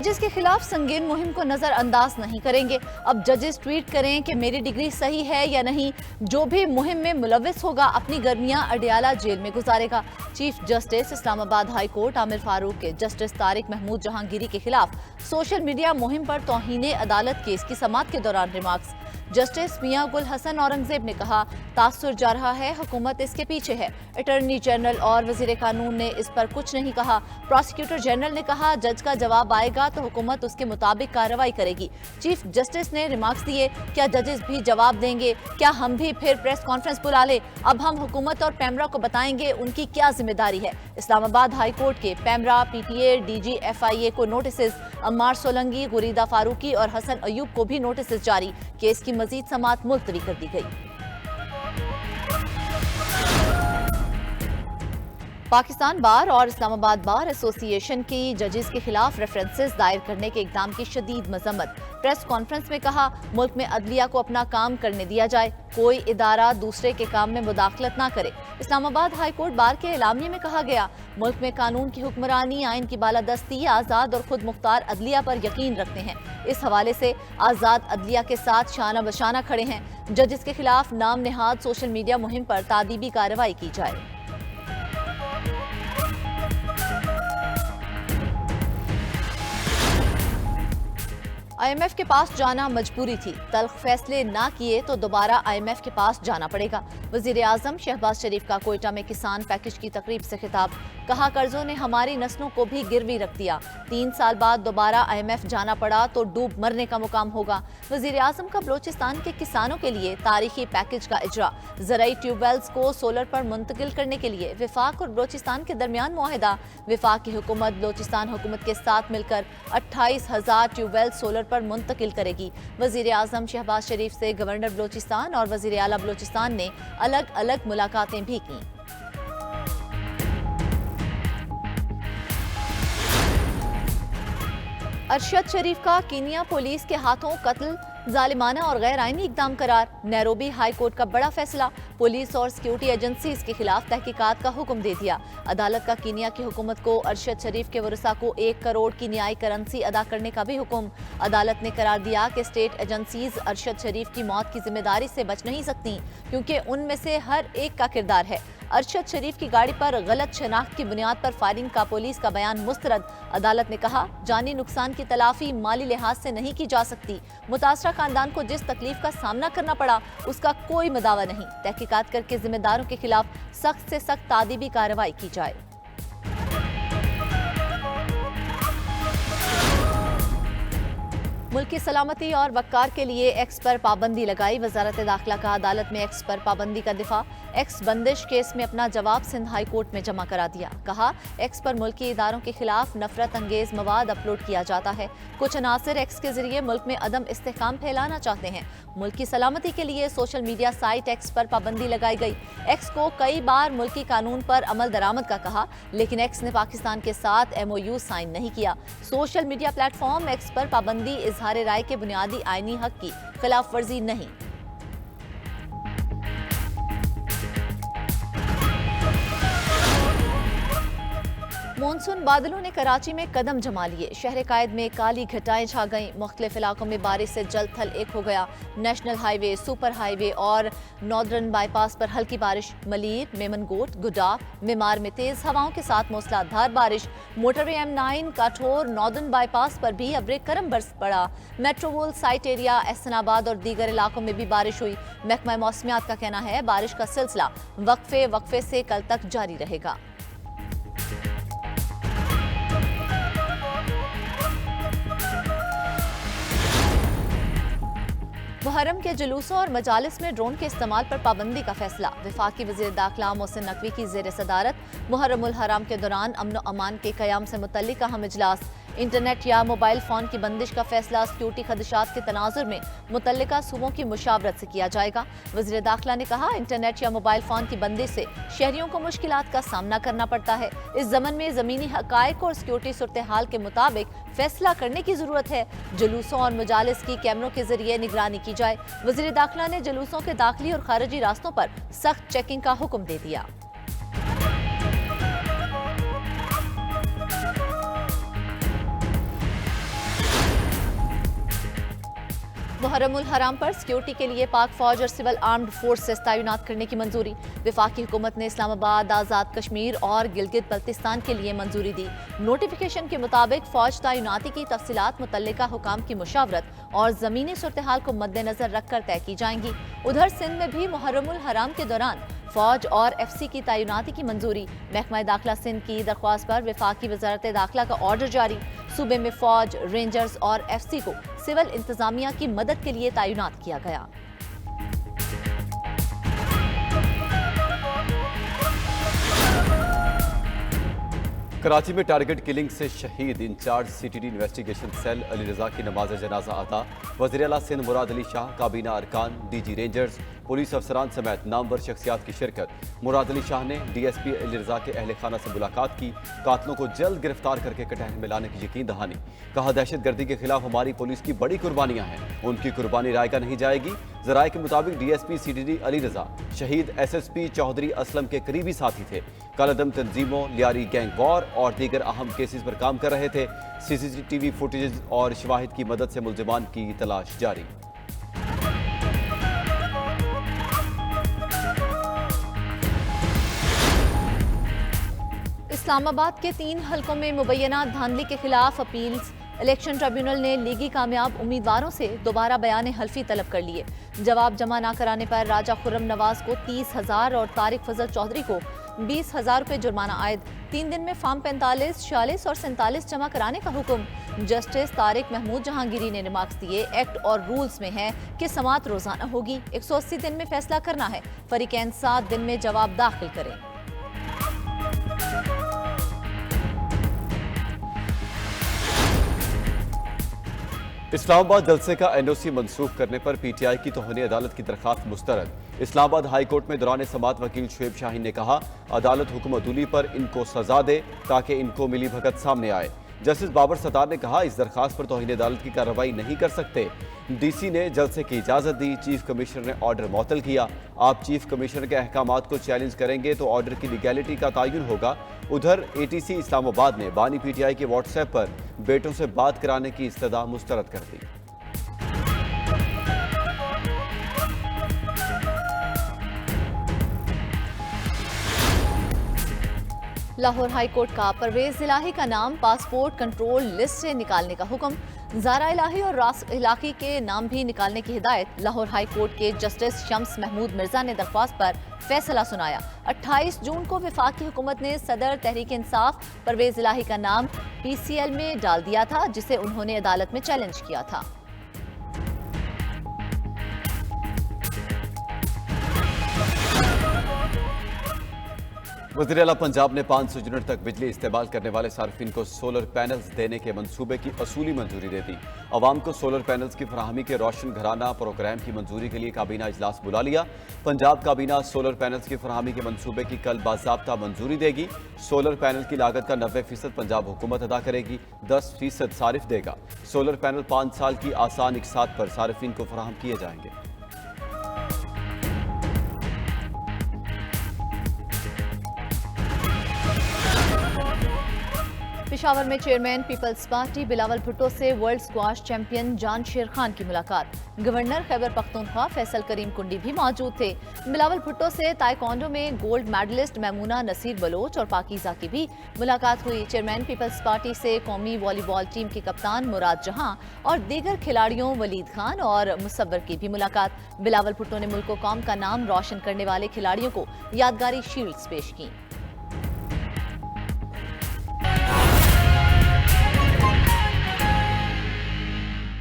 جس کے خلاف سنگین مہم کو نظر انداز نہیں کریں گے۔ اب ججز ٹویٹ کریں کہ میری ڈگری صحیح ہے یا نہیں، جو بھی مہم میں ملوث ہوگا اپنی گرمیاں اڈیالہ جیل میں گزارے گا۔ چیف جسٹس اسلام آباد ہائی کورٹ عامر فاروق کے جسٹس طارق محمود جہانگیری کے خلاف سوشل میڈیا مہم پر توہین عدالت کیس کی سماعت کے دوران ریمارکس۔ جسٹس میاں گل حسن اورنگزیب نے کہا، تاثر جا رہا ہے، حکومت اس کے پیچھے ہے۔ اٹارنی جنرل اور وزیر قانون نے اس پر کچھ نہیں کہا۔ پروسیکیوٹر جنرل نے کہا، جج کا جواب آئے گا تو حکومت اس کے مطابق کارروائی کرے گی۔ چیف جسٹس نے ریمارکس دیے، کیا ججز بھی جواب دیں گے؟ کیا ہم بھی پھر پریس کانفرنس بلا لیں؟ اب ہم حکومت اور پیمرا کو بتائیں گے ان کی کیا ذمہ داری ہے۔ اسلام آباد ہائی کورٹ کے PEMRA, P T A, D G F I A کو نوٹسز، عمار سولنگی، غریدہ فاروقی اور حسن ایوب کو بھی نوٹسز جاری۔ کیس کی مزید سماعت ملتوی کر دی گئی۔ پاکستان بار اور اسلام آباد بار ایسوسی ایشن کی ججز کے خلاف ریفرنسز دائر کرنے کے اقدام کی شدید مذمت۔ پریس کانفرنس میں کہا، ملک میں عدلیہ کو اپنا کام کرنے دیا جائے، کوئی ادارہ دوسرے کے کام میں مداخلت نہ کرے۔ اسلام آباد ہائی کورٹ بار کے اعلامیے میں کہا گیا، ملک میں قانون کی حکمرانی، آئین کی بالادستی، آزاد اور خود مختار عدلیہ پر یقین رکھتے ہیں۔ اس حوالے سے آزاد عدلیہ کے ساتھ شانہ بشانہ کھڑے ہیں۔ ججز کے خلاف نام نہاد سوشل میڈیا مہم پر تادیبی کارروائی کی جائے۔ آئی ایم ایف کے پاس جانا مجبوری تھی، تلخ فیصلے نہ کیے تو دوبارہ آئی ایم ایف کے پاس جانا پڑے گا۔ وزیر اعظم شہباز شریف کا کوئٹہ میں کسان پیکج کی تقریب سے خطاب، کہا قرضوں نے ہماری نسلوں کو بھی گروی رکھ دیا، 3 سال بعد دوبارہ آئی ایم ایف جانا پڑا تو ڈوب مرنے کا مقام ہوگا۔ وزیر اعظم کا بلوچستان کے کسانوں کے لیے تاریخی پیکج کا اجرا، زرعی ٹیوب ویلز کو سولر پر منتقل کرنے کے لیے وفاق اور بلوچستان کے درمیان معاہدہ۔ وفاق کی حکومت بلوچستان حکومت کے ساتھ مل کر 28,000 ٹیوب ویل سولر پر منتقل کرے گی۔ وزیر اعظم شہباز شریف سے گورنر بلوچستان اور وزیر اعلیٰ بلوچستان نے الگ الگ ملاقاتیں بھی کیں۔ ارشد شریف کا کینیا پولیس کے ہاتھوں قتل ظالمانہ اور غیر آئینی اقدام قرار۔ نیروبی ہائی کورٹ کا بڑا فیصلہ، پولیس اور سیکیورٹی ایجنسیز کے خلاف تحقیقات کا حکم دے دیا۔ عدالت کا کینیا کی حکومت کو ارشد شریف کے ورثاء کو 1 کروڑ کی نیائی کرنسی ادا کرنے کا بھی حکم۔ عدالت نے قرار دیا کہ اسٹیٹ ایجنسیز ارشد شریف کی موت کی ذمہ داری سے بچ نہیں سکتی، کیونکہ ان میں سے ہر ایک کا کردار ہے۔ ارشد شریف کی گاڑی پر غلط شناخت کی بنیاد پر فائرنگ کا پولیس کا بیان مسترد۔ عدالت نے کہا، جانی نقصان کی تلافی مالی لحاظ سے نہیں کی جا سکتی۔ متاثرہ خاندان کو جس تکلیف کا سامنا کرنا پڑا اس کا کوئی مداوع نہیں۔ تحقیقات کر کے ذمہ داروں کے خلاف سخت سے سخت تادیبی کارروائی کی جائے۔ ملک کی سلامتی اور وقار کے لیے ایکس پر پابندی لگائی۔ وزارت داخلہ کا عدالت میں ایکس پر پابندی کا دفاع، ایکس بندش کیس میں اپنا جواب سندھ ہائی کورٹ میں جمع کرا دیا۔ کہا، ایکس پر ملکی اداروں کے خلاف نفرت انگیز مواد اپلوڈ کیا جاتا ہے۔ کچھ عناصر ایکس کے ذریعے ملک میں عدم استحکام پھیلانا چاہتے ہیں۔ ملک کی سلامتی کے لیے سوشل میڈیا سائٹ ایکس پر پابندی لگائی گئی۔ ایکس کو کئی بار ملکی قانون پر عمل درآمد کا کہا، لیکن ایکس نے پاکستان کے ساتھ MOU سائن نہیں کیا۔ Social media platform X پر پابندی اظہار رائے کے بنیادی آئینی حق کی خلاف ورزی نہیں۔ مونسون بادلوں نے کراچی میں قدم جما لیے، شہر قائد میں کالی گھٹائیں چھا گئیں، مختلف علاقوں میں بارش سے جل تھل ایک ہو گیا۔ نیشنل ہائی وے، سپر ہائی وے اور ناردرن بائی پاس پر ہلکی بارش، ملیر، میمن گوٹ، گڈا، میمار میں تیز ہواؤں کے ساتھ موسلا دھار بارش، motorway M9 Kathore Northern Bypass پر بھی ابر کرم برس پڑا۔ میٹرو وول سائٹ ایریا، احسن آباد اور دیگر علاقوں میں بھی بارش ہوئی۔ محکمہ موسمیات کا کہنا ہے، بارش کا سلسلہ وقفے سے کل تک جاری رہے گا۔ محرم کے جلوسوں اور مجالس میں ڈرون کے استعمال پر پابندی کا فیصلہ، وفاقی وزیر داخلہ محسن نقوی کی زیر صدارت محرم الحرام کے دوران امن و امان کے قیام سے متعلق اہم اجلاس۔ انٹرنیٹ یا موبائل فون کی بندش کا فیصلہ سیکیورٹی خدشات کے تناظر میں متعلقہ صوبوں کی مشاورت سے کیا جائے گا۔ وزیر داخلہ نے کہا، انٹرنیٹ یا موبائل فون کی بندش سے شہریوں کو مشکلات کا سامنا کرنا پڑتا ہے۔ اس ضمن میں زمینی حقائق اور سیکیورٹی صورتحال کے مطابق فیصلہ کرنے کی ضرورت ہے۔ جلوسوں اور مجالس کی کیمروں کے ذریعے نگرانی کی جائے۔ وزیر داخلہ نے جلوسوں کے داخلی اور خارجی راستوں پر سخت چیکنگ کا حکم دے دیا۔ محرم الحرام پر سیکیورٹی کے لیے پاک فوج اور سول آرمڈ فورسز تعینات کرنے کی منظوری۔ وفاقی حکومت نے اسلام آباد، آزاد کشمیر اور گلگت بلتستان کے لیے منظوری دی۔ نوٹیفیکیشن کے مطابق فوج تعیناتی کی تفصیلات متعلقہ حکام کی مشاورت اور زمینی صورتحال کو مد نظر رکھ کر طے کی جائیں گی۔ ادھر سندھ میں بھی محرم الحرام کے دوران فوج اور ایف سی کی تعیناتی کی منظوری۔ محکمہ داخلہ سندھ کی درخواست پر وفاقی وزارت داخلہ کا آرڈر جاری۔ صوبے میں فوج، رینجرز اور ایف سی کو سول انتظامیہ کی مدد کے لیے تعینات کیا گیا۔ کراچی میں ٹارگٹ کلنگ سے شہید incharge C T D investigation cell Ali Raza کی نماز جنازہ ادا۔ وزیر اعلیٰ سندھ مراد علی شاہ، کابینہ ارکان، ڈی جی رینجرز، پولیس افسران سمیت نامور شخصیات کی شرکت۔ مراد علی شاہ نے ڈی ایس پی علی رضا کے اہل خانہ سے ملاقات کی، قاتلوں کو جلد گرفتار کر کے کٹہر میں لانے کی یقین دہانی۔ کہا دہشت گردی کے خلاف ہماری پولیس کی بڑی قربانیاں ہیں، ان کی قربانی رائے گاہ نہیں جائے گی۔ ذرائع کے مطابق D S P C T D Ali Raza شہید S S P Chaudhry Aslam کے قریبی ساتھی تھے۔ کالعدم تنظیموں، لیاری گینگ وار اور دیگر اہم کیسز پر کام کر رہے تھے۔ سی سی ٹی وی فوٹیجز اور شواہد کی مدد سے ملزمان کی تلاش جاری۔ اسلام آباد کے 3 حلقوں میں مبینہ دھاندلی کے خلاف اپیلز۔ الیکشن ٹریبیونل نے لیگی کامیاب امیدواروں سے دوبارہ بیان حلفی طلب کر لیے۔ جواب جمع نہ کرانے پر راجہ خرم نواز کو 30,000 اور طارق فضل چودھری کو 20,000 روپے جرمانہ عائد۔ 3 دن میں فارم 45، 46 اور 47 جمع کرانے کا حکم۔ جسٹس طارق محمود جہانگیری نے ریمارکس دیے، ایکٹ اور رولز میں ہے کہ سماعت روزانہ ہوگی، 180 دن میں فیصلہ کرنا ہے، فریقین 7 دن میں جواب داخل کریں۔ اسلام آباد جلسے کا این او سی منسوخ کرنے پر پی ٹی آئی کی توہین عدالت کی درخواست مسترد۔ اسلام آباد ہائی کورٹ میں دوران سماعت وکیل شعیب شاہین نے کہا عدالت حکم عدولی پر ان کو سزا دے تاکہ ان کو ملی بھگت سامنے آئے۔ جسٹس بابر ستار نے کہا اس درخواست پر توہین عدالت کی کارروائی نہیں کر سکتے۔ ڈی سی نے جلسے کی اجازت دی، چیف کمشنر نے آرڈر معطل کیا۔ آپ چیف کمشنر کے احکامات کو چیلنج کریں گے تو آرڈر کی لیگیلٹی کا تعین ہوگا۔ ادھر اے ٹی سی اسلام آباد نے بانی پی ٹی آئی کے واٹس ایپ پر بیٹوں سے بات کرانے کی استدعا مسترد کر دی۔ لاہور ہائی کورٹ کا پرویز الہی کا نام پاسپورٹ کنٹرول لسٹ سے نکالنے کا حکم۔ زارا الہی اور راس الہی کے نام بھی نکالنے کی ہدایت۔ لاہور ہائی کورٹ کے جسٹس شمس محمود مرزا نے درخواست پر فیصلہ سنایا۔ 28 جون کو وفاقی حکومت نے صدر تحریک انصاف پرویز الہی کا نام پی سی ایل میں ڈال دیا تھا، جسے انہوں نے عدالت میں چیلنج کیا تھا۔ وزیر اعلیٰ پنجاب نے 500 یونٹ تک بجلی استعمال کرنے والے صارفین کو سولر پینلز دینے کے منصوبے کی اصولی منظوری دے دی۔ عوام کو سولر پینلز کی فراہمی کے روشن گھرانہ پروگرام کی منظوری کے لیے کابینہ اجلاس بلا لیا۔ پنجاب کابینہ سولر پینلز کی فراہمی کے منصوبے کی کل باضابطہ منظوری دے گی۔ سولر پینل کی لاگت کا 90% پنجاب حکومت ادا کرے گی، 10% صارف دے گا۔ سولر پینل 5 سال کی آسان اقساط پر صارفین کو فراہم کیے جائیں گے۔ پشاور میں چیئرمین پیپلز پارٹی بلاول بھٹو سے world squash champion Jansher Khan کی ملاقات۔ گورنر خیبر پختونخوا فیصل کریم کنڈی بھی موجود تھے۔ بلاول بھٹو سے تائیکوانڈو میں گولڈ میڈلسٹ میمونہ نصیر بلوچ اور پاکیزہ کی بھی ملاقات ہوئی۔ چیئرمین پیپلز پارٹی سے قومی والی بال ٹیم کے کپتان مراد جہاں اور دیگر کھلاڑیوں ولید خان اور مصور کی بھی ملاقات۔ بلاول بھٹو نے ملک و قوم کا نام روشن کرنے والے کھلاڑیوں کو یادگاری شیلڈز پیش کی۔